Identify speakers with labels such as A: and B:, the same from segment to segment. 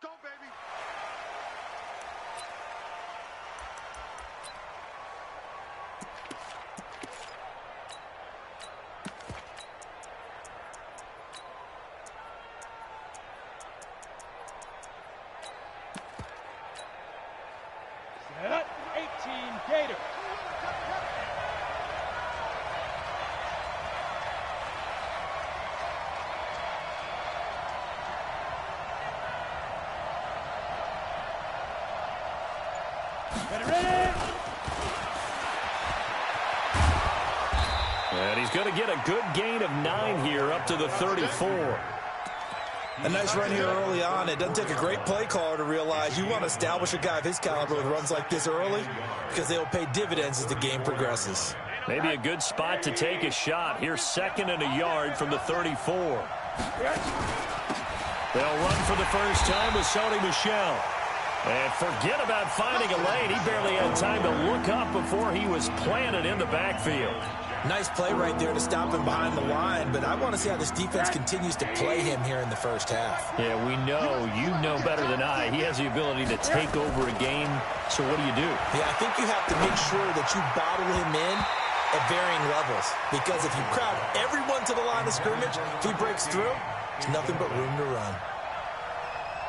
A: go, baby.
B: Set 18 Gators.
C: And he's going to get a good gain of 9 here, up to the 34.
D: A nice run here early on. It doesn't take a great play caller to realize you want to establish a guy of his caliber with runs like this early because they'll pay dividends as the game progresses.
C: Maybe a good spot to take a shot. Here's 2nd and a yard from the 34. They'll run for the first time with Sony Michel. And forget about finding a lane. He barely had time to look up before he was planted in the backfield.
D: Nice play right there to stop him behind the line, but I want to see how this defense continues to play him here in the first half.
C: Yeah, we know. You know better than I. He has the ability to take over a game, so what do you do?
D: Yeah, I think you have to make sure that you bottle him in at varying levels, because if you crowd everyone to the line of scrimmage, if he breaks through, there's nothing but room to run.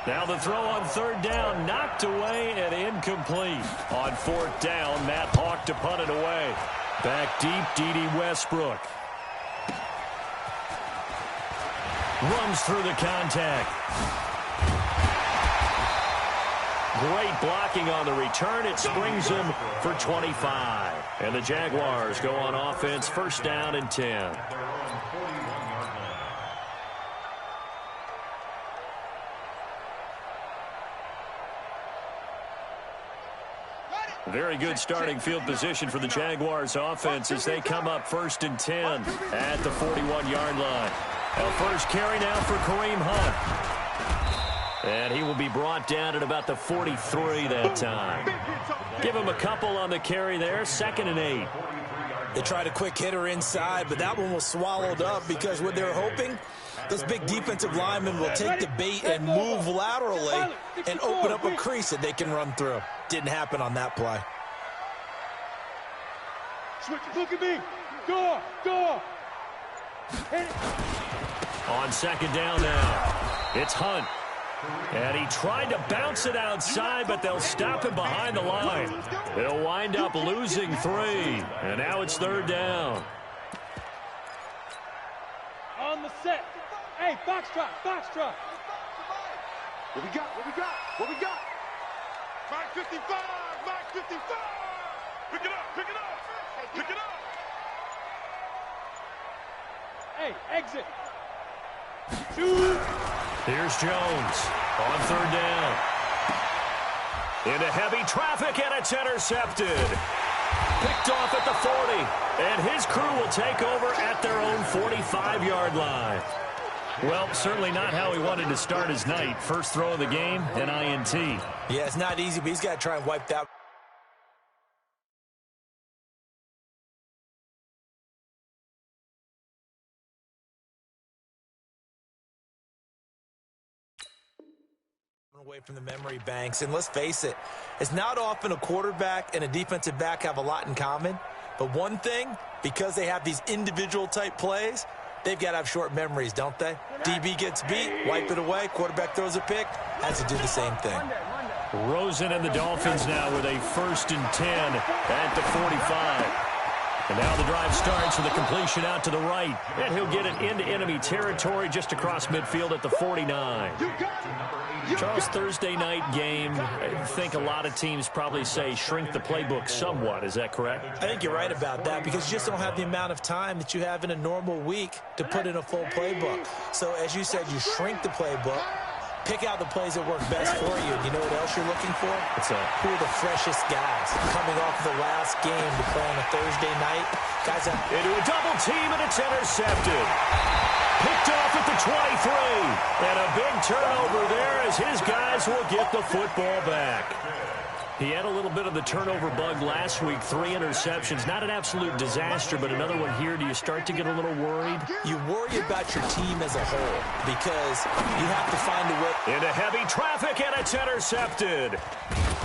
C: Now the throw on 3rd down, knocked away and incomplete. On 4th down, Matt Hawk to punt it away. Back deep, D.D. Westbrook. Runs through the contact. Great blocking on the return. It springs him for 25. And the Jaguars go on offense, 1st down and 10. Very good starting field position for the Jaguars offense as they come up 1st and 10 at the 41-yard line. A first carry now for Kareem Hunt. And he will be brought down at about the 43 that time. Give him a couple on the carry there, 2nd and 8.
D: They tried a quick hitter inside, but that one was swallowed up because what they're hoping, those big defensive linemen will take the bait and move laterally and open up a crease that they can run through. Didn't happen on that play.
B: Switch, look at me. Go, go.
C: On 2nd down now, it's Hunt. And he tried to bounce it outside, but they'll stop him behind the line. They'll wind up losing 3. And now it's 3rd down.
B: On the set. Hey, box drop, box drop.
A: What we got? What we got? What we got? Mark 55! Mark 55! Pick it up! Pick it up! Pick it up!
B: Hey, exit. Shoot!
C: Here's Jones on 3rd down. Into heavy traffic, and it's intercepted. Picked off at the 40, and his crew will take over at their own 45-yard line. Well, certainly not how he wanted to start his night. First throw of the game, an INT.
D: Yeah, it's not easy, but he's got to try and wipe that. Away from the memory banks, and let's face it, it's not often a quarterback and a defensive back have a lot in common, but one thing, because they have these individual type plays, they've got to have short memories, don't they? DB gets beat, wipe it away, quarterback throws a pick, has to do the same thing.
C: Rosen and the Dolphins now with a 1st and 10 at the 45. And now the drive starts with a completion out to the right, and he'll get it into enemy territory just across midfield at the 49. Charles, Thursday night game, I think a lot of teams probably say shrink the playbook somewhat. Is that correct?
D: I think you're right about that because you just don't have the amount of time that you have in a normal week to put in a full playbook. So as you said, you shrink the playbook, pick out the plays that work best for you. And you know what else you're looking for? Who are the freshest guys coming off the last game to play on a Thursday night? Guys
C: into a double team, and it's intercepted. Picked off at the 23. And a big turnover there as his guys will get the football back. He had a little bit of the turnover bug last week, 3 interceptions. Not an absolute disaster, but another one here. Do you start to get a little worried?
D: You worry about your team as a whole because you have to find a way.
C: Into heavy traffic, and it's intercepted.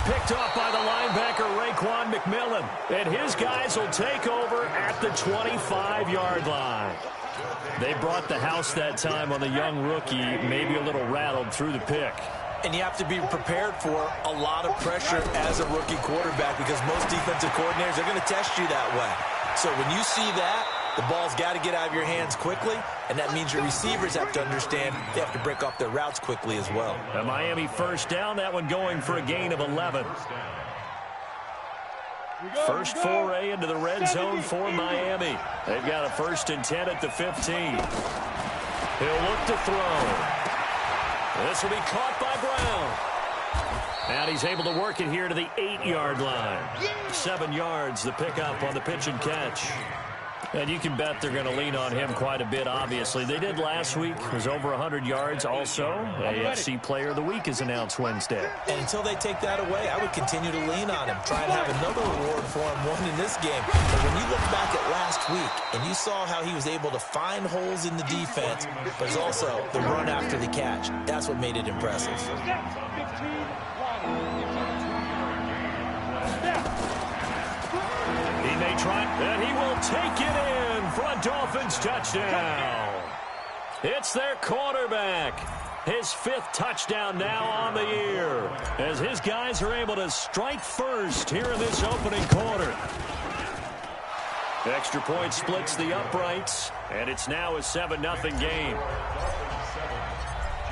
C: Picked off by the linebacker, Raekwon McMillan. And his guys will take over at the 25-yard line. They brought the house that time on the young rookie, maybe a little rattled through the pick.
D: And you have to be prepared for a lot of pressure as a rookie quarterback because most defensive coordinators are going to test you that way. So when you see that, the ball's got to get out of your hands quickly, and that means your receivers have to understand they have to break off their routes quickly as well.
C: A Miami first down, that one going for a gain of 11. First foray into the red zone for Miami. They've got a 1st and 10 at the 15. He'll look to throw. This will be caught by Brown. And he's able to work it here to the 8-yard line. 7 yards, the pickup on the pitch and catch. And you can bet they're going to lean on him quite a bit, obviously. They did last week. It was over 100 yards also. AFC Player of the Week is announced Wednesday.
D: And until they take that away, I would continue to lean on him. Try and have another reward for him, one in this game. But when you look back at last week, and you saw how he was able to find holes in the defense, but it's also the run after the catch. That's what made it impressive.
C: He may try, and he will take it in for a Dolphins touchdown. It's their quarterback. His 5th touchdown now on the year as his guys are able to strike first here in this opening quarter. Extra point splits the uprights, and it's now a 7-0 game.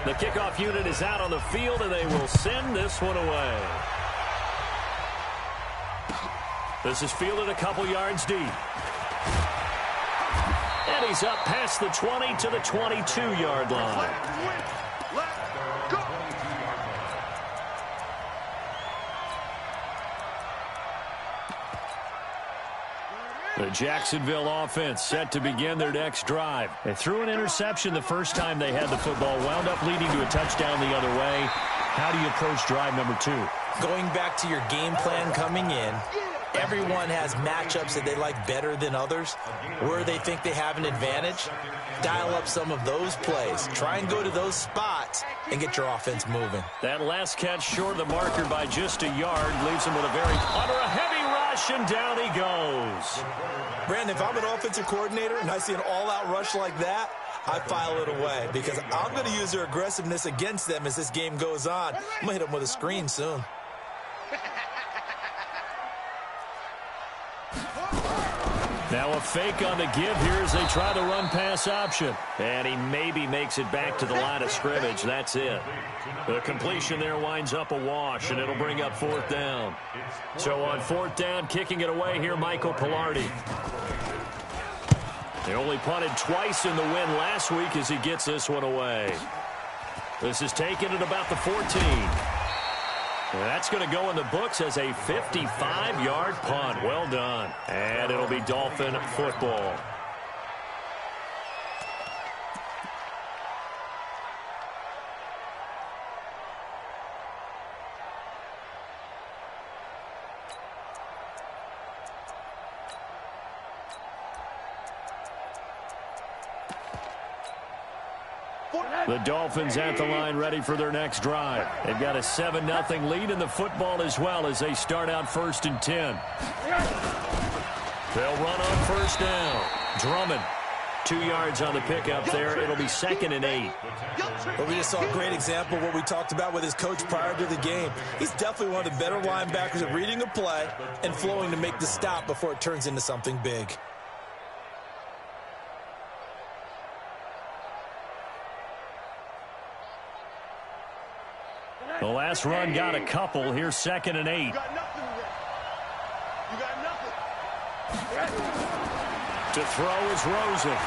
C: The kickoff unit is out on the field, and they will send this one away. This is fielded a couple yards deep. And he's up past the 20 to the 22-yard line.
A: Let's go.
C: The Jacksonville offense set to begin their next drive. They threw an interception the first time they had the football, wound up leading to a touchdown the other way. How do you approach drive number 2?
D: Going back to your game plan coming in, everyone has matchups that they like better than others. Where they think they have an advantage, dial up some of those plays. Try and go to those spots and get your offense moving.
C: That last catch short of the marker by just a yard leaves him with a very under a heavy rush, and down he goes.
D: Brandon, if I'm an offensive coordinator and I see an all-out rush like that, I file it away because I'm going to use their aggressiveness against them as this game goes on. I'm going to hit them with a screen soon.
C: Now a fake on the give here as they try the run-pass option. And he maybe makes it back to the line of scrimmage. That's it. The completion there winds up a wash, and it'll bring up 4th down. So on 4th down, kicking it away here, Michael Pilardi. He only punted twice in the win last week as he gets this one away. This is taken at about the 14. That's going to go in the books as a 55-yard punt. Well done. And it'll be Dolphin football. The Dolphins at the line ready for their next drive. They've got a 7-0 lead in the football as well as they start out 1st and 10. They'll run on 1st down. Drummond, 2 yards on the pickup there. It'll be 2nd and 8.
D: Well, we just saw a great example of what we talked about with his coach prior to the game. He's definitely one of the better linebackers at reading a play and flowing to make the stop before it turns into something big.
C: The last run got a couple. Here's 2nd and 8.
A: You got nothing. You got nothing.
C: To throw is Rosen.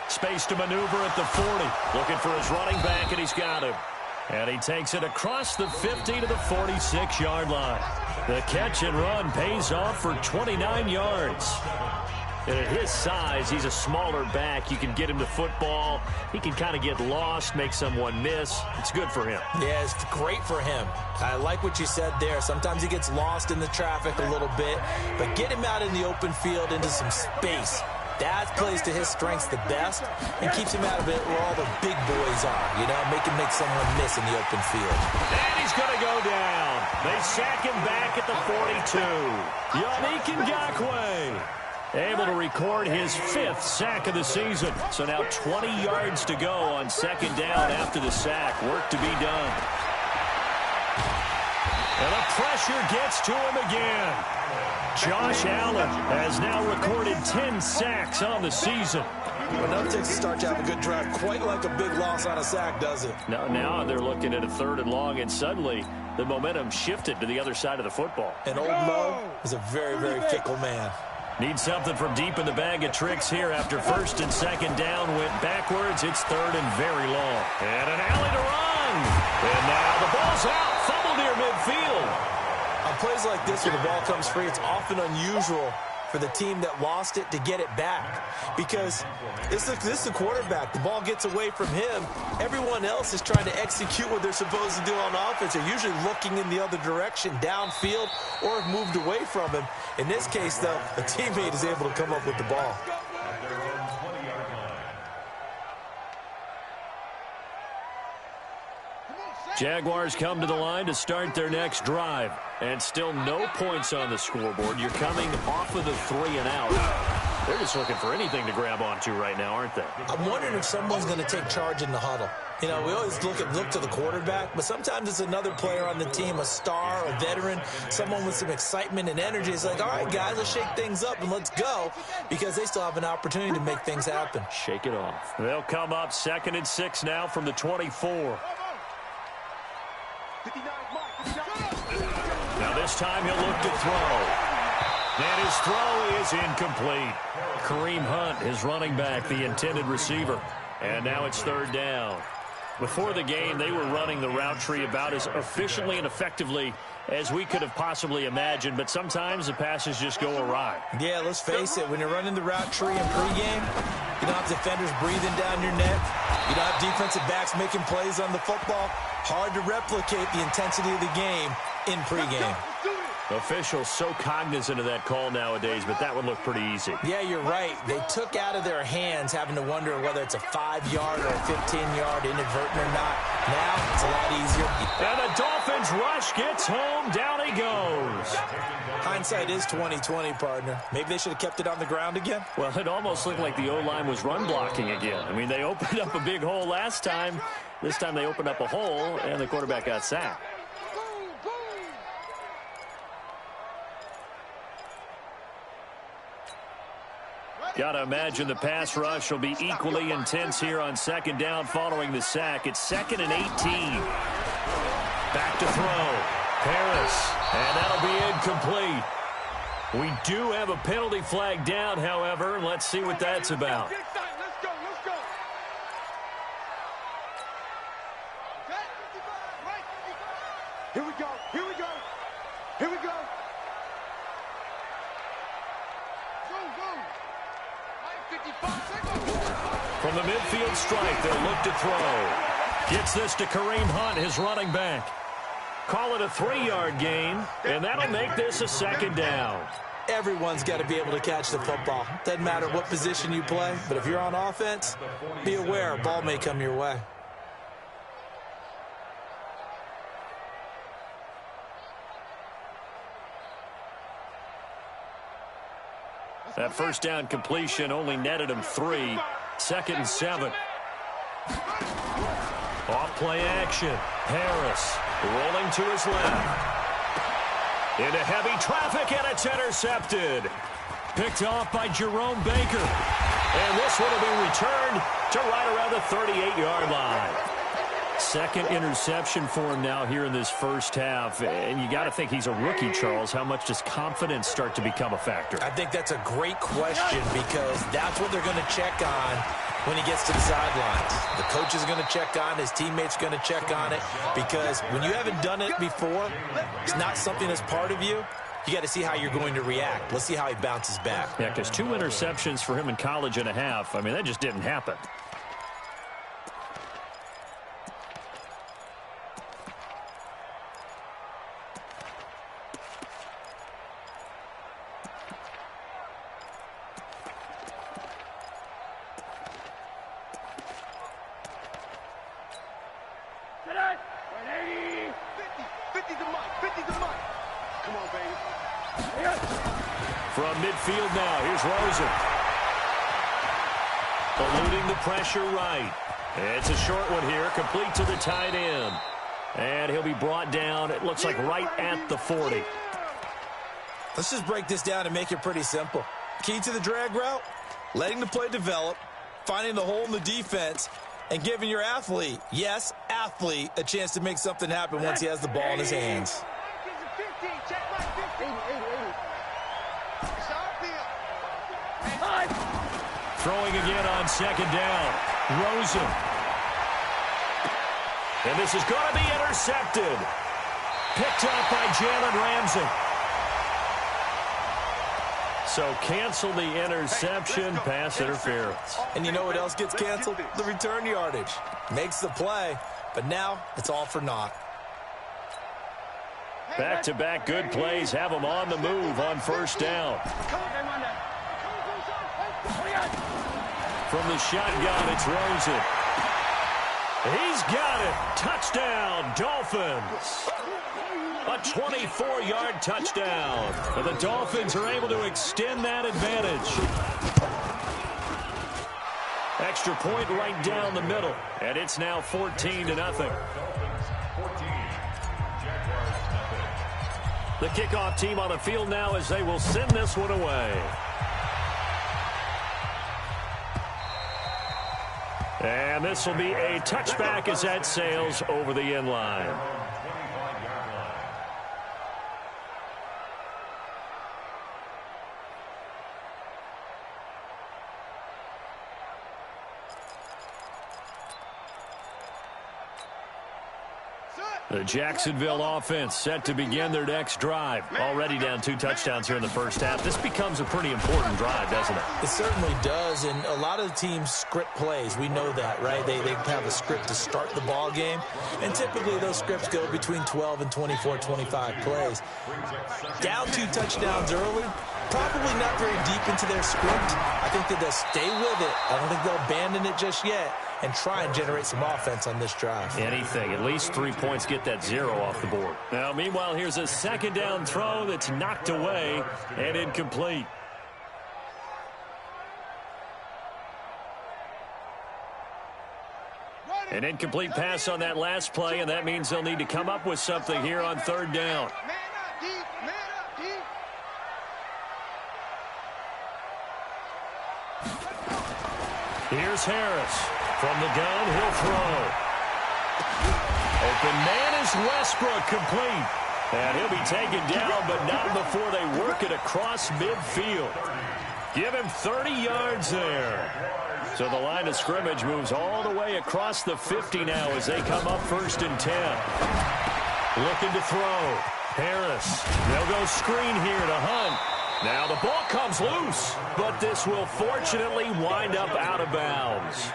C: Space to maneuver at the 40. Looking for his running back, and he's got him. And he takes it across the 50 to the 46-yard line. The catch and run pays off for 29 yards. And at his size, he's a smaller back. You can get him the football. He can kind of get lost, make someone miss. It's good for him.
D: Yeah, it's great for him. I like what you said there. Sometimes he gets lost in the traffic a little bit, but get him out in the open field into some space. That plays to his strengths the best and keeps him out of it where all the big boys are, you know, make someone miss in the open field.
C: And he's going to go down. They sack him back at the 42. Yannick Ngakoue able to record his 5th sack of the season. So now 20 yards to go on second down after the sack. Work to be done. And the pressure gets to him again. Josh Allen has now recorded 10 sacks on the season.
D: Well, nothing takes a start to have a good drive quite like a big loss on a sack, does it?
C: Now they're looking at a 3rd and long, and suddenly the momentum shifted to the other side of the football.
D: And old Mo is a very, very fickle man.
C: Needs something from deep in the bag of tricks here after 1st and 2nd down. Went backwards. It's 3rd and very long. And an alley to run. And now the ball's out. Fumble near midfield.
D: On plays like this where the ball comes free, it's often unusual for the team that lost it to get it back. Because this is the quarterback. The ball gets away from him. Everyone else is trying to execute what they're supposed to do on offense. They're usually looking in the other direction, downfield, or have moved away from him. In this case, though, a teammate is able to come up with the ball.
C: Jaguars come to the line to start their next drive. And still no points on the scoreboard. You're coming off of the 3 and out. They're just looking for anything to grab onto right now, aren't they?
D: I'm wondering if someone's going to take charge in the huddle. You know, we always look to the quarterback, but sometimes it's another player on the team, a star, a veteran, someone with some excitement and energy. It's like, all right, guys, let's shake things up and let's go, because they still have an opportunity to make things happen.
C: Shake it off. They'll come up 2nd and 6 now from the 24. Now this time he'll look to throw. And his throw is incomplete. Kareem Hunt, his running back, the intended receiver. And now it's 3rd down. Before the game, they were running the route tree about as efficiently and effectively as we could have possibly imagined, but sometimes the passes just go awry.
D: Yeah, let's face it, when you're running the route tree in pregame, you don't have defenders breathing down your neck. You don't have defensive backs making plays on the football. Hard to replicate the intensity of the game in pregame.
C: Officials so cognizant of that call nowadays, but that would look pretty easy.
D: Yeah, you're right. They took out of their hands having to wonder whether it's a 5-yard or a 15-yard inadvertent or not. Now it's a lot easier.
C: And the Dolphins rush gets home. Down he goes.
D: Hindsight is 20/20, partner. Maybe they should have kept it on the ground again.
C: Well, it almost looked like the O-line was run blocking again. I mean, they opened up a big hole last time. This time they opened up a hole, and the quarterback got sacked. Got to imagine the pass rush will be equally intense here on 2nd down following the sack. It's 2nd and 18. Back to throw. Harris. And that'll be incomplete. We do have a penalty flag down, however. Let's see what that's about.
A: Let's go. Here we go.
C: From the midfield strike, they'll look to throw. Gets this to Kareem Hunt, his running back. Call it a 3-yard gain, and that'll make this a 2nd down.
D: Everyone's got to be able to catch the football. Doesn't matter what position you play, but if you're on offense, be aware a ball may come your way.
C: That 1st down completion only netted him 3. 2nd and 7. Off play action. Harris rolling to his left. Into heavy traffic, and it's intercepted. Picked off by Jerome Baker. And this one will be returned to right around the 38-yard line. 2nd interception for him now here in this 1st half. And you got to think he's a rookie, Charles. How much does confidence start to become a factor?
D: I think that's a great question, because that's what they're going to check on when he gets to the sidelines. The coach is going to check on, his teammates going to check on it, because when you haven't done it before, it's not something that's part of you. you got to see how you're going to react. Let's see how he bounces back.
C: Yeah, because 2 interceptions for him in college and a half. I mean, that just didn't happen. From midfield now, here's Rosen. Eluding the pressure right. It's a short one here, complete to the tight end. And he'll be brought down, it looks like right at the 40.
D: Let's just break this down and make it pretty simple. Key to the drag route, letting the play develop, finding the hole in the defense, and giving your athlete, yes, athlete, a chance to make something happen once he has the ball in his hands.
C: Throwing again on second down. Rosen. And this is going to be intercepted. Picked up by Jalen Ramsey. So cancel the interception, pass interference.
D: And you know what else gets canceled? The return yardage. Makes the play, but now it's all for naught.
C: Back-to-back good plays have them on the move on first down. From the shotgun, it's Rosen. He's got it. Touchdown, Dolphins. A 24-yard touchdown. And the Dolphins are able to extend that advantage. Extra point right down the middle. And it's now 14-0. The kickoff team on the field now as they will send this one away. And this will be a touchback as that sails over the end line. The Jacksonville offense set to begin their next drive. Already down 2 touchdowns here in the first half. This becomes a pretty important drive, doesn't it?
D: It certainly does, and a lot of the teams script plays. We know that, right? They have a script to start the ball game, and typically those scripts go between 12 and 24, 25 plays. Down 2 touchdowns early, probably not very deep into their script. I think that they'll stay with it. I don't think they'll abandon it just yet and try and generate some offense on this drive.
C: Anything. At least 3 points, get that 0 off the board. Now, meanwhile, here's a second down throw that's knocked away and incomplete. An incomplete pass on that last play, and that means they'll need to come up with something here on third down. Here's Harris. From the gun, he'll throw. Open man is Westbrook, complete. And he'll be taken down, but not before they work it across midfield. Give him 30 yards there. So the line of scrimmage moves all the way across the 50 now as they come up 1st and 10. Looking to throw. Harris. They'll go screen here to Hunt. Now the ball comes loose, but this will fortunately wind up out of bounds.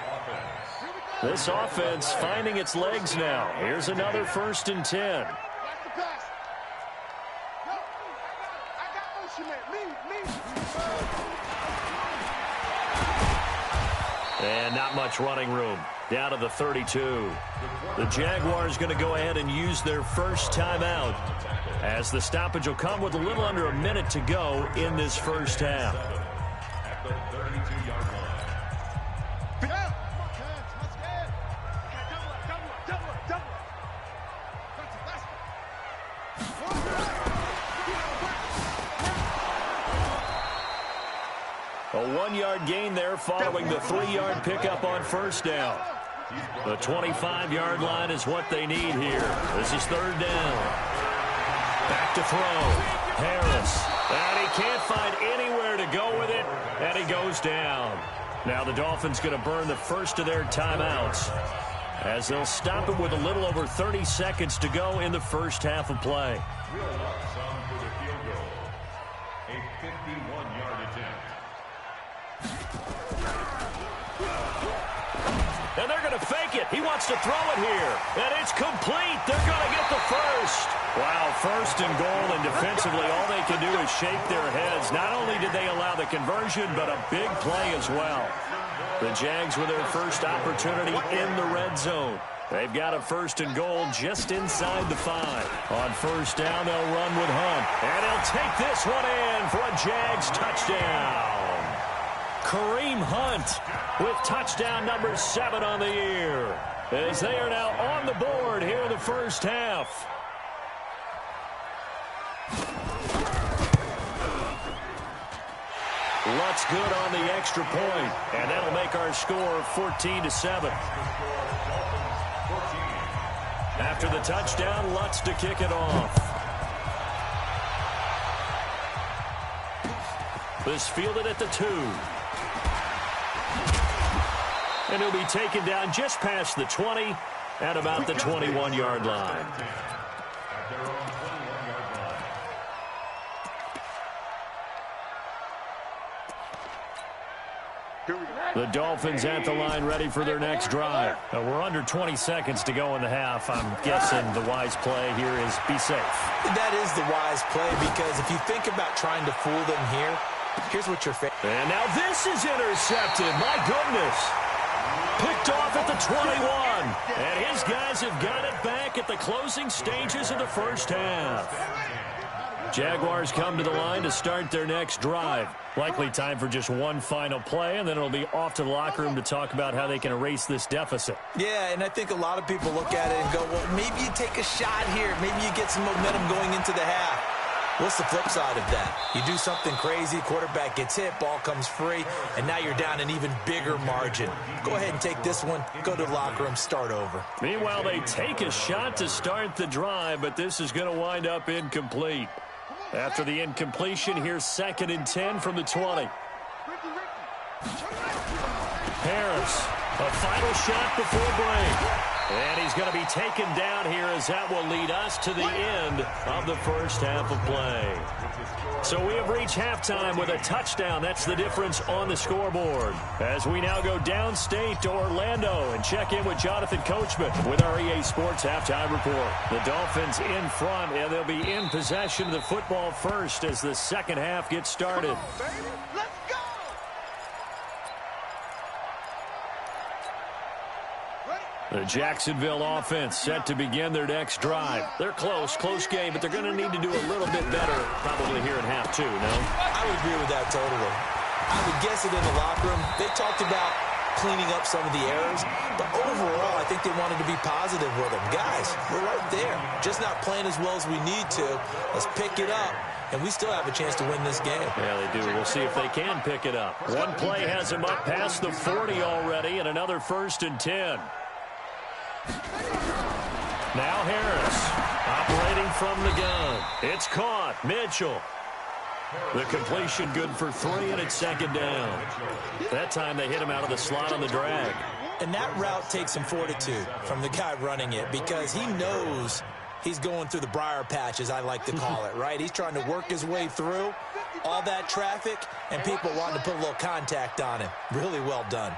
C: This offense finding its legs now. Here's another 1st and 10. And not much running room. Down to the 32. The Jaguars going to go ahead and use their first timeout, as the stoppage will come with a little under a minute to go in this first half.
A: At the 32-yard line.
C: A 1-yard gain there following the 3-yard pickup on first down. The 25-yard line is what they need here. This is third down. Back to throw. Harris. And he can't find anywhere to go with it, and he goes down. Now the Dolphins going to burn the first of their timeouts, as they'll stop it with a little over 30 seconds to go in the first half of play.
A: Some for the field goal. a 51-yard attempt.
C: And they're going to fake it. He wants to throw it here. And it's complete. They're going to get the first. Wow, first and goal, and defensively all they can do is shake their heads. Not only did they allow the conversion, but a big play as well. The Jags with their first opportunity in the red zone. They've got a first and goal just inside the 5. On first down, they'll run with Hunt. And he'll take this one in for a Jags touchdown. Kareem Hunt with touchdown number 7 on the year, as they are now on the board here in the first half. Lutz good on the extra point, and that'll make our score 14-7. After the touchdown, Lutz to kick it off. This fielded at the 2. And he'll be taken down just past the 20 at about the 21-yard line. The Dolphins at the line ready for their next drive. We're under 20 seconds to go in the half. I'm guessing the wise play here is be safe.
D: That is the wise play, because if you think about trying to fool them here, here's what you're facing.
C: And now this is intercepted. My goodness. Picked off at the 21. And his guys have got it back at the closing stages of the first half. Jaguars come to the line to start their next drive. Likely time for just one final play, and then it'll be off to the locker room to talk about how they can erase this deficit.
D: Yeah, and I think a lot of people look at it and go, well, maybe you take a shot here. Maybe you get some momentum going into the half. What's the flip side of that? You do something crazy, quarterback gets hit, ball comes free, and now you're down an even bigger margin. Go ahead and take this one, go to the locker room, start over.
C: Meanwhile, they take a shot to start the drive, but this is going to wind up incomplete. After the incompletion, here's 2nd and 10 from the 20. Harris, a final shot before break. And he's going to be taken down here, as that will lead us to the end of the first half of play. So we have reached halftime with a touchdown. That's the difference on the scoreboard. As we now go downstate to Orlando and check in with Jonathan Coachman with our EA Sports Halftime Report. The Dolphins in front, and they'll be in possession of the football first as the second half gets started. The Jacksonville offense set to begin their next drive. They're close game, but they're going to need to do a little bit better probably here in half 2, no?
D: I would agree with that totally. I would guess it in the locker room. They talked about cleaning up some of the errors, but overall, I think they wanted to be positive with them. Guys, we're right there. Just not playing as well as we need to. Let's pick it up, and we still have a chance to win this game.
C: Yeah, they do. We'll see if they can pick it up. One play has them up past the 40 already, and another 1st and 10. Now Harris, operating from the gun. It's caught. Mitchell. The completion good for 3, and it's 2nd down. That time they hit him out of the slot on the drag.
D: And that route takes some fortitude from the guy running it, because he knows he's going through the briar patch, as I like to call it, right? He's trying to work his way through all that traffic, and people wanting to put a little contact on him. Really well done.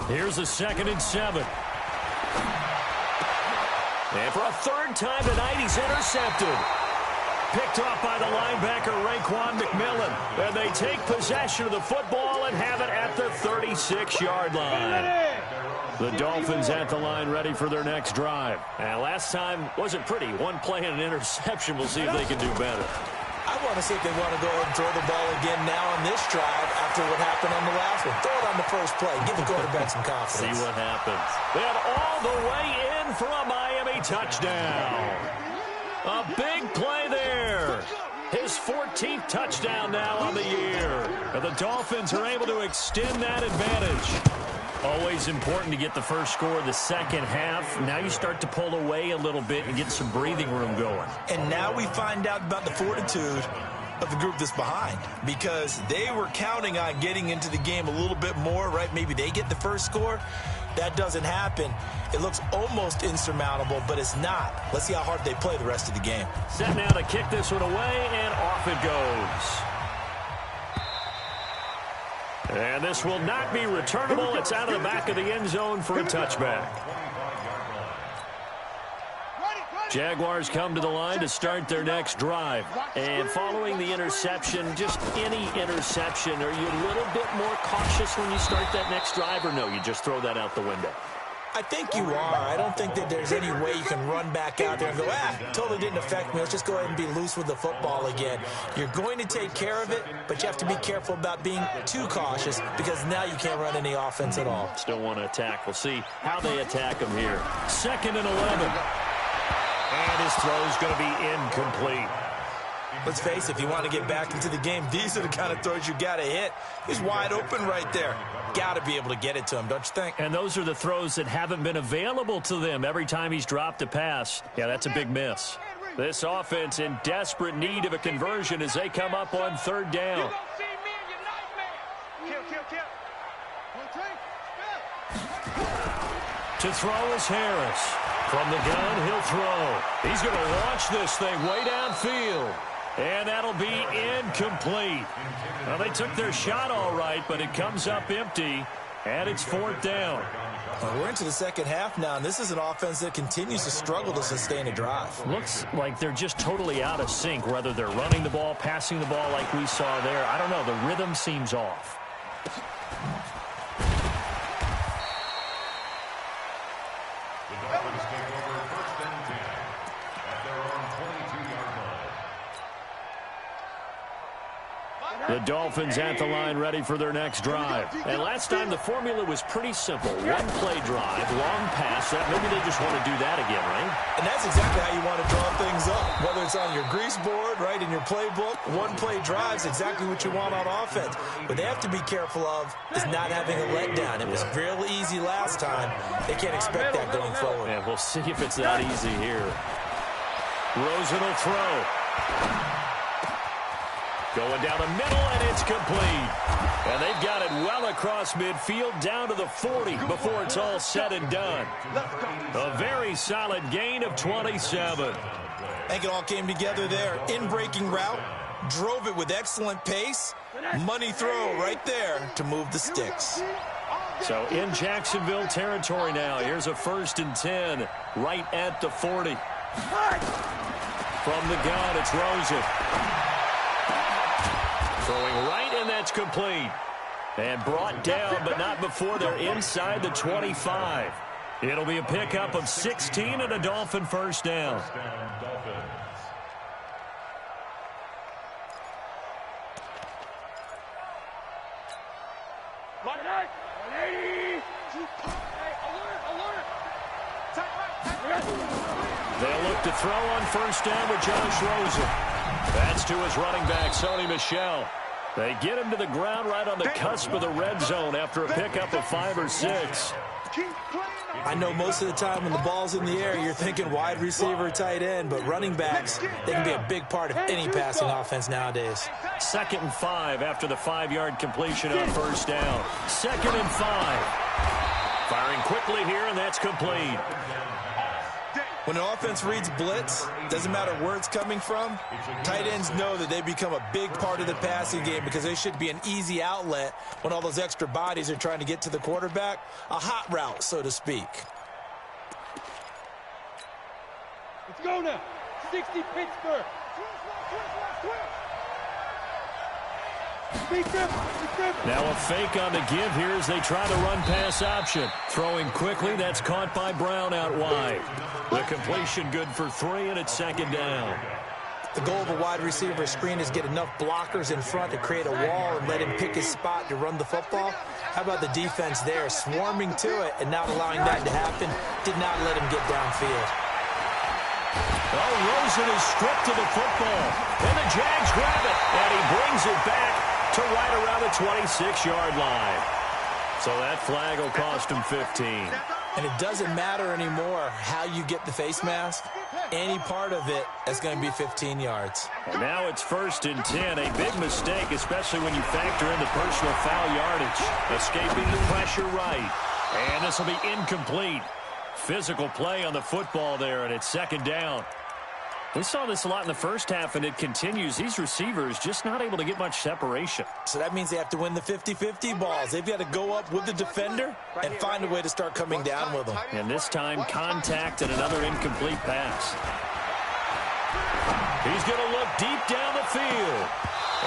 C: Here's a 2nd and 7. And for a 3rd time tonight, he's intercepted. Picked off by the linebacker, Raekwon McMillan. And they take possession of the football and have it at the 36-yard line. The Dolphins at the line ready for their next drive. And last time wasn't pretty. One play and an interception. We'll see if they can do better.
D: I want to see if they want to go ahead and throw the ball again now on this drive after what happened on the last one. Throw it on the first play. Give the quarterback some confidence.
C: See what happens. And all the way in for a Miami touchdown. A big play there. His 14th touchdown now on the year. And the Dolphins are able to extend that advantage. Always important to get the first score of the second half. Now you start to pull away a little bit and get some breathing room going.
D: And now we find out about the fortitude of the group that's behind, because they were counting on getting into the game a little bit more, right? Maybe they get the first score. That doesn't happen. It looks almost insurmountable, but it's not. Let's see how hard they play the rest of the game.
C: Set now to kick this one away, and off it goes. And this will not be returnable. It's out of the back of the end zone for a touchback. Jaguars come to the line to start their next drive. And following the interception, just any interception, are you a little bit more cautious when you start that next drive, or no, you just throw that out the window?
D: I think you are. I don't think that there's any way you can run back out there and go, totally didn't affect me. Let's just go ahead and be loose with the football again. You're going to take care of it, but you have to be careful about being too cautious, because now you can't run any offense at all.
C: Still want to attack. We'll see how they attack him here. 2nd and 11. And his throw's going to be incomplete.
D: Let's face it, if you want to get back into the game, these are the kind of throws you got to hit. He's wide open right there. Got to be able to get it to him, don't you think?
C: And those are the throws that haven't been available to them every time he's dropped a pass. Yeah, that's a big miss. This offense in desperate need of a conversion as they come up on 3rd down. To throw is Harris. From the gun, he'll throw. He's going to launch this thing way downfield. And that'll be incomplete. Well, they took their shot all right, but it comes up empty, and it's 4th down.
D: Well, we're into the second half now, and this is an offense that continues to struggle to sustain a drive.
C: Looks like they're just totally out of sync, whether they're running the ball, passing the ball like we saw there. I don't know. The rhythm seems off. The Dolphins at the line, ready for their next drive. And last time the formula was pretty simple. One-play drive, long pass. Maybe they just want to do that again, right?
D: And that's exactly how you want to draw things up. Whether it's on your grease board, right, in your playbook, one-play drive's exactly what you want on offense. What they have to be careful of is not having a letdown. It was real easy last time. They can't expect that going forward.
C: Yeah, we'll see if it's that easy here. Rosen will throw. Going down the middle, and it's complete. And they've got it well across midfield, down to the 40 before it's all said and done. A very solid gain of 27.
D: I think it all came together there. In-breaking route, drove it with excellent pace. Money throw right there to move the sticks.
C: So in Jacksonville territory now. Here's a 1st and 10 right at the 40. From the gun, it's Rosen. Throwing right, and that's complete. And brought down, but not before they're inside the 25. It'll be a pickup of 16 and a Dolphin 1st down. They'll look to throw on 1st down with Josh Rosen. That's to his running back, Sony Michel. They get him to the ground right on the cusp of the red zone after a pickup of 5 or 6.
D: I know most of the time when the ball's in the air, you're thinking wide receiver, tight end, but running backs, they can be a big part of any passing offense nowadays.
C: 2nd and 5 after the 5-yard completion on 1st down. 2nd and 5. Firing quickly here, and that's complete.
D: When an offense reads blitz, doesn't matter where it's coming from, tight ends know that they become a big part of the passing game because they should be an easy outlet when all those extra bodies are trying to get to the quarterback. A hot route, so to speak.
B: Let's go now. 60 Pittsburgh.
C: Now a fake on the give here as they try the run-pass option. Throwing quickly, that's caught by Brown out wide. The completion good for 3, and it's 2nd down.
D: The goal of a wide receiver screen is get enough blockers in front to create a wall and let him pick his spot to run the football. How about the defense there, swarming to it and not allowing that to happen? Did not let him get downfield.
C: Oh, Rosen is stripped to the football, and the Jags grab it, and he brings it back to right around the 26-yard line. So that flag will cost him 15.
D: And it doesn't matter anymore how you get the face mask. Any part of it is going to be 15 yards.
C: And now it's 1st and 10. A big mistake, especially when you factor in the personal foul yardage. Escaping the pressure right. And this will be incomplete. Physical play on the football there, and it's 2nd down. We saw this a lot in the first half, and it continues. These receivers just not able to get much separation.
D: So that means they have to win the 50-50 balls. They've got to go up with the defender and find a way to start coming down with them.
C: And this time, contact and another incomplete pass. He's going to look deep down the field.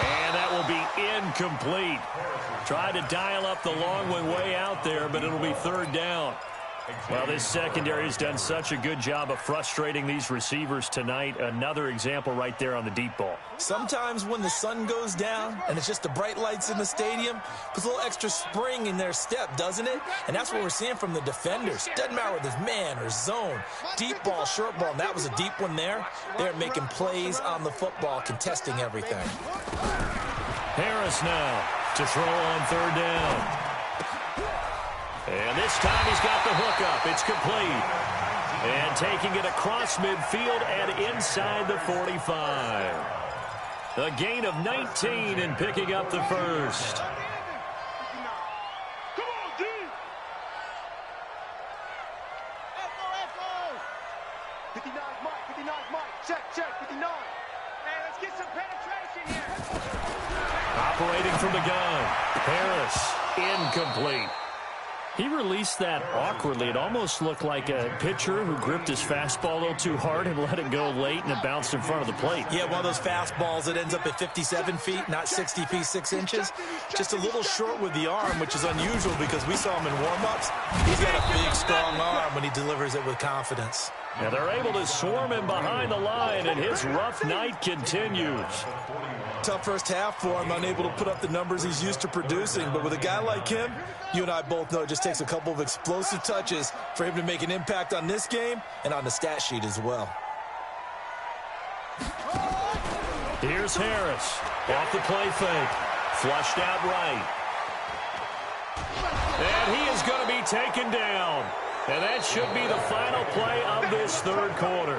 C: And that will be incomplete. Tried to dial up the long one way out there, but it'll be 3rd down. Well, this secondary has done such a good job of frustrating these receivers tonight. Another example right there on the deep ball.
D: Sometimes when the sun goes down and it's just the bright lights in the stadium, puts a little extra spring in their step, doesn't it? And that's what we're seeing from the defenders. Doesn't matter whether it's man or zone, deep ball, short ball, and that was a deep one there. They're making plays on the football, contesting everything.
C: Harris now to throw on 3rd down. And this time he's got the hook up. It's complete. And taking it across midfield and inside the 45. A gain of 19 and picking up the 1st.
A: Come on, D! Echo! 59 Mike. Check, 59. Hey, let's get some penetration here.
C: Operating from the gun. Harris, incomplete. He released that awkwardly. It almost looked like a pitcher who gripped his fastball a little too hard and let it go late, and it bounced in front of the plate.
D: Yeah, one of those fastballs that ends up at 57 feet, not 60 feet, 6 inches. Just a little short with the arm, which is unusual because we saw him in warm-ups. He's got a big, strong arm when he delivers it with confidence.
C: And they're able to swarm him behind the line, and his rough night continues.
D: Tough first half for him, unable to put up the numbers he's used to producing. But with a guy like him, you and I both know it just takes a couple of explosive touches for him to make an impact on this game and on the stat sheet as well.
C: Here's Harris. Off the play fake. Flushed out right. And he is going to be taken down. And that should be the final play of this 3rd quarter.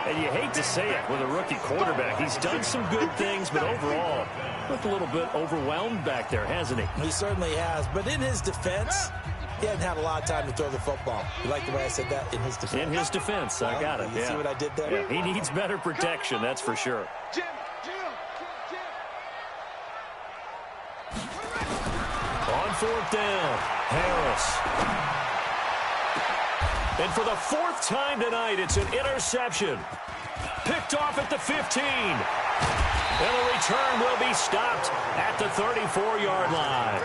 C: And you hate to say it with a rookie quarterback. He's done some good things, but overall, looked a little bit overwhelmed back there, hasn't he?
D: He certainly has. But in his defense, he hadn't had a lot of time to throw the football. You like the way I said that? In his defense.
C: In his defense, I got it.
D: You see what I did there?
C: Yeah, he needs better protection, that's for sure.
A: Jim.
C: On 4th down, Harris. And for the 4th time tonight, it's an interception. Picked off at the 15. And the return will be stopped at the 34-yard line.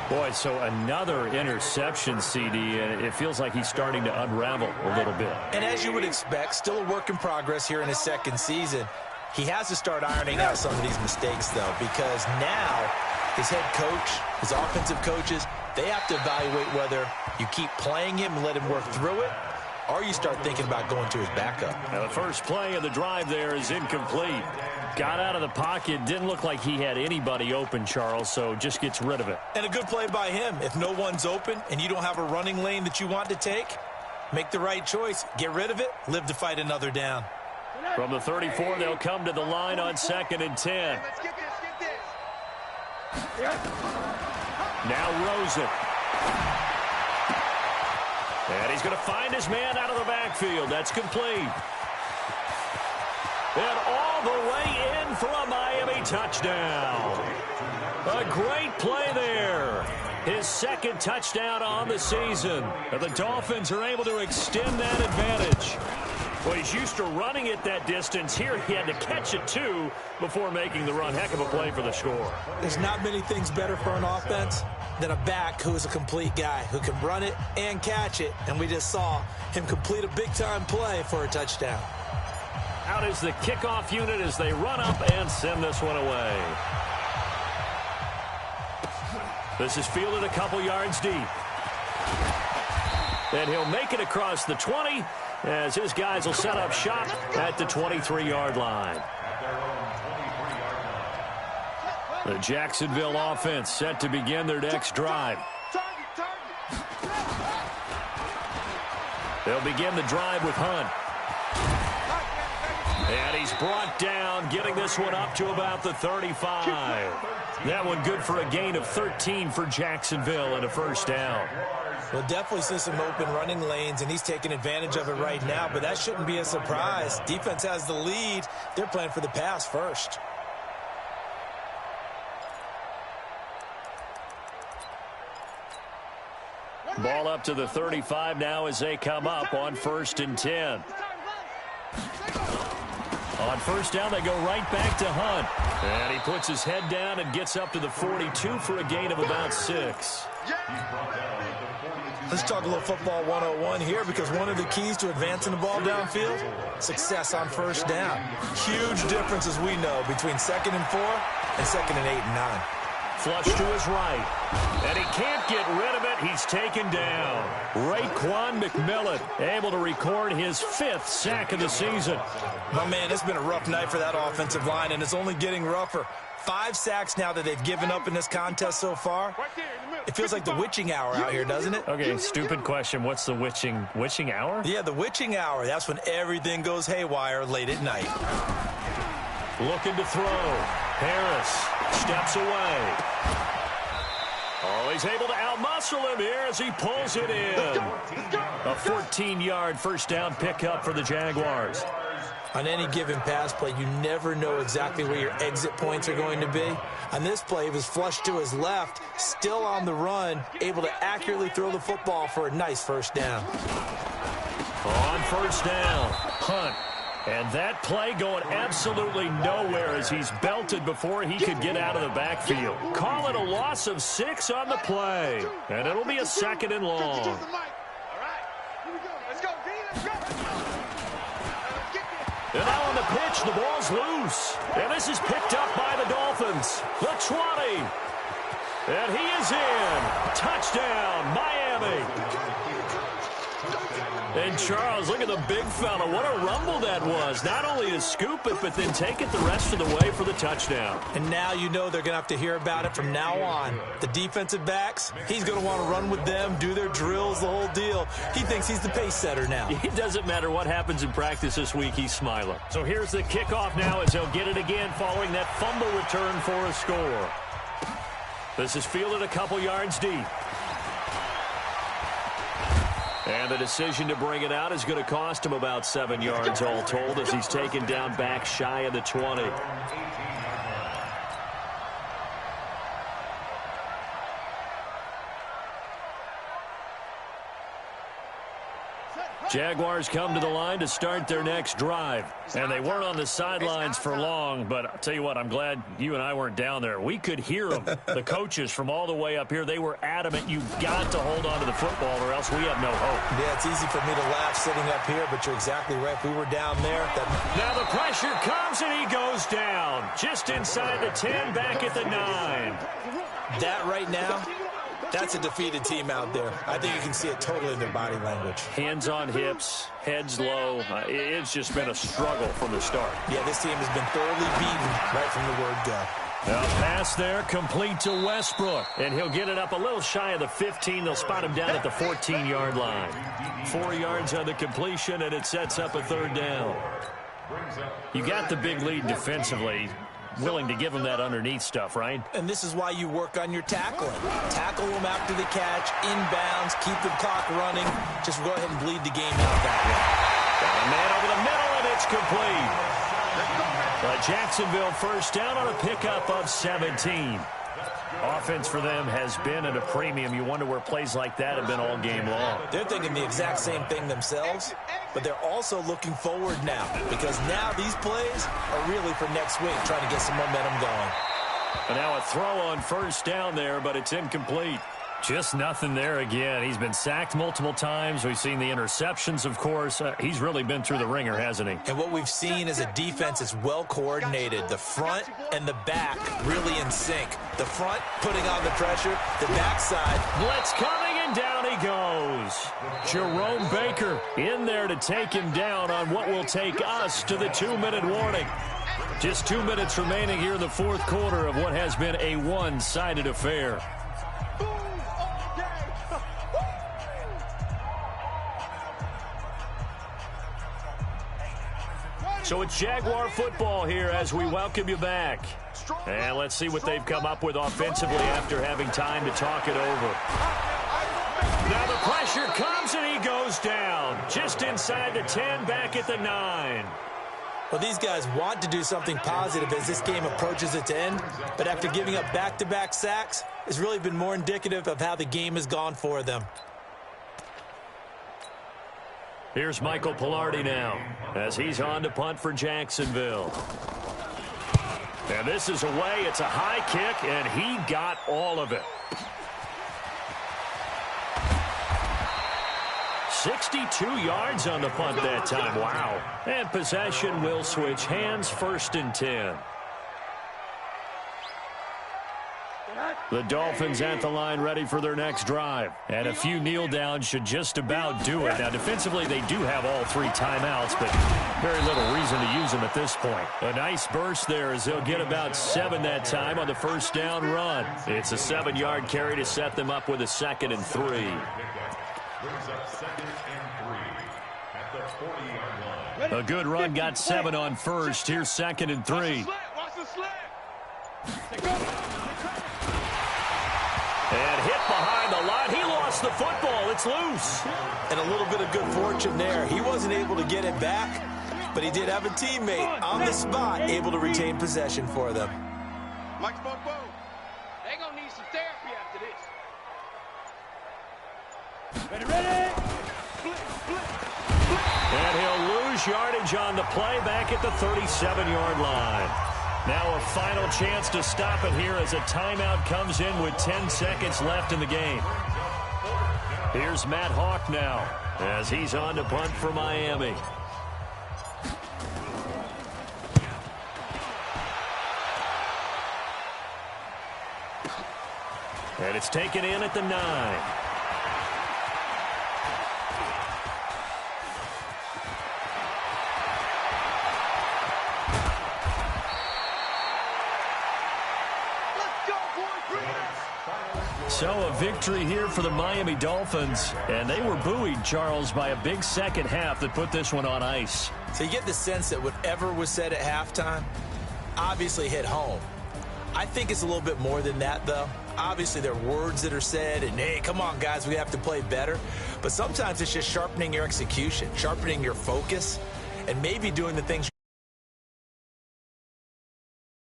C: Boy, so another interception, CD, and it feels like he's starting to unravel a little bit.
D: And as you would expect, still a work in progress here in his 2nd season. He has to start ironing out some of these mistakes, though, because now his head coach, his offensive coaches, they have to evaluate whether you keep playing him and let him work through it, or you start thinking about going to his backup.
C: Now, the first play of the drive there is incomplete. Got out of the pocket, didn't look like he had anybody open, Charles, so just gets rid of it.
D: And a good play by him. If no one's open and you don't have a running lane that you want to take, make the right choice. Get rid of it, live to fight another down.
C: From the 34, they'll come to the line on 2nd and 10.
A: Let's get this.
C: Now Rosen. And he's going to find his man out of the backfield. That's complete. And all the way in for a Miami touchdown. A great play there. His 2nd touchdown on the season. And the Dolphins are able to extend that advantage. Well, he's used to running it that distance. Here he had to catch it, too, before making the run. Heck of a play for the score.
D: There's not many things better for an offense than a back who is a complete guy, who can run it and catch it. And we just saw him complete a big-time play for a touchdown.
C: Out is the kickoff unit as they run up and send this one away. This is fielded a couple yards deep. And he'll make it across the 20 as his guys will set up shop at the 23-yard line. The Jacksonville offense set to begin their next drive. They'll begin the drive with Hunt. And he's brought down, getting this one up to about the 35. That one good for a gain of 13 for Jacksonville and a first down.
D: We'll definitely see some open running lanes, and he's taking advantage of it right now, but that shouldn't be a surprise. Defense has the lead. They're playing for the pass first.
C: Ball up to the 35 now as they come up on 1st and 10. On first down, they go right back to Hunt. And he puts his head down and gets up to the 42 for a gain of about 6.
D: Let's talk a little football 101 here, because one of the keys to advancing the ball downfield, success on first down. Huge difference, as we know, between 2nd and 4 and 2nd and 8 and 9.
C: Flush to his right. And he can't get rid of it. He's taken down. Raekwon McMillan able to record his 5th sack of the season.
D: My man, it's been a rough night for that offensive line, and it's only getting rougher. 5 sacks now that they've given up in this contest so far. It feels like the witching hour out here, doesn't it?
C: Okay, stupid question. What's the witching hour?
D: Yeah, the witching hour. That's when everything goes haywire late at night.
C: Looking to throw. Harris steps away. Oh, he's able to outmuscle him here as he pulls it in. A 14-yard first down pickup for the Jaguars.
D: On any given pass play, you never know exactly where your exit points are going to be. On this play, he was flushed to his left, still on the run, able to accurately throw the football for a nice first down.
C: On first down, Hunt. And that play going absolutely nowhere as he's belted before he could get out of the backfield. Call it a loss of 6 on the play. And it'll be a 2nd and long. And now on the pitch, the ball's loose. And this is picked up by the Dolphins. The 20. And he is in. Touchdown, Miami. And Charles, look at the big fella. What a rumble that was. Not only to scoop it, but then take it the rest of the way for the touchdown.
D: And now you know they're going to have to hear about it from now on. The defensive backs, he's going to want to run with them, do their drills, the whole deal. He thinks he's the pace setter now.
C: It doesn't matter what happens in practice this week, he's smiling. So here's the kickoff now as he'll get it again following that fumble return for a score. This is fielded a couple yards deep. And the decision to bring it out is going to cost him about 7 yards all told as he's taken down back shy of the 20. Jaguars come to the line to start their next drive. And they weren't on the sidelines for long, but I'll tell you what, I'm glad you and I weren't down there. We could hear them. The coaches from all the way up here, they were adamant. You've got to hold on to the football or else we have no hope.
D: Yeah, it's easy for me to laugh sitting up here, but you're exactly right. If we were down there.
C: Now the pressure comes and he goes down. Just inside the 10, back at the 9.
D: That right now, that's a defeated team out there. I think you can see it totally in their body language.
C: Hands on hips, heads low. It's just been a struggle from the start.
D: Yeah, this team has been thoroughly beaten right from the word go.
C: A pass there, complete to Westbrook. And he'll get it up a little shy of the 15. They'll spot him down at the 14-yard line. 4 yards on the completion, and it sets up a 3rd down. You got the big lead defensively. Willing to give them that underneath stuff, right?
D: And this is why you work on your tackling. Tackle them after the catch, inbounds, keep the clock running. Just go ahead and bleed the game out that way.
C: Got a man over the middle, and it's complete. Jacksonville first down on a pickup of 17. Offense for them has been at a premium. You wonder where plays like that have been all game long.
D: They're thinking the exact same thing themselves, but they're also looking forward now because now these plays are really for next week, trying to get some momentum going.
C: And now a throw on first down there, but it's incomplete. Just nothing there again. He's been sacked multiple times. We've seen the interceptions, of course. He's really been through the ringer, hasn't he?
D: And what we've seen is a defense that's well coordinated. The front and the back really in sync. The front putting on the pressure. The backside.
C: Blitz coming, and down he goes. Jerome Baker in there to take him down on what will take us to the 2-minute warning. Just 2 minutes remaining here in the 4th quarter of what has been a one-sided affair. So it's Jaguar football here as we welcome you back. And let's see what they've come up with offensively after having time to talk it over. Now the pressure comes and he goes down. Just inside the 10, back at the 9.
D: Well, these guys want to do something positive as this game approaches its end, but after giving up back-to-back sacks, it's really been more indicative of how the game has gone for them.
C: Here's Michael Pilardi now as he's on to punt for Jacksonville. And this is away. It's a high kick, and he got all of it. 62 yards on the punt that time. Wow. And possession will switch hands, 1st and 10. The Dolphins at the line ready for their next drive. And a few kneel downs should just about do it. Now, defensively, they do have all 3 timeouts, but very little reason to use them at this point. A nice burst there as they'll get about 7 that time on the 1st down run. It's a 7-yard carry to set them up with a 2nd and 3. A good run got 7 on 1st. Here's 2nd and 3. And hit behind the line. He lost the football. It's loose.
D: And a little bit of good fortune there. He wasn't able to get it back, but he did have a teammate on the spot able to retain possession for them.
A: Mike spoke both.
B: They're going to need some therapy after this. Ready?
C: And he'll lose yardage on the play back at the 37-yard line. Now a final chance to stop it here as a timeout comes in with 10 seconds left in the game. Here's Matt Hawk now as he's on to punt for Miami. And it's taken in at the 9. So a victory here for the Miami Dolphins. And they were buoyed, Charles, by a big second half that put this one on ice.
D: So you get the sense that whatever was said at halftime obviously hit home. I think it's a little bit more than that, though. Obviously, there are words that are said, and, hey, come on, guys, we have to play better. But sometimes it's just sharpening your execution, sharpening your focus, and maybe doing the things